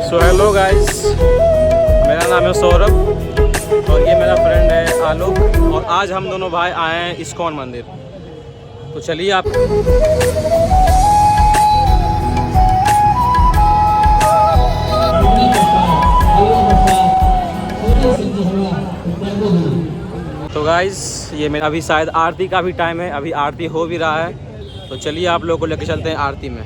So hello guys, मेरा नाम है सौरभ और ये मेरा फ्रेंड है आलोक। और आज हम दोनों भाई आए हैं इस्कॉन मंदिर। तो चलिए आप तो गाइस ये मेरा अभी शायद आरती का भी टाइम है, अभी आरती हो भी रहा है। तो चलिए आप लोगों को लेकर चलते हैं आरती में।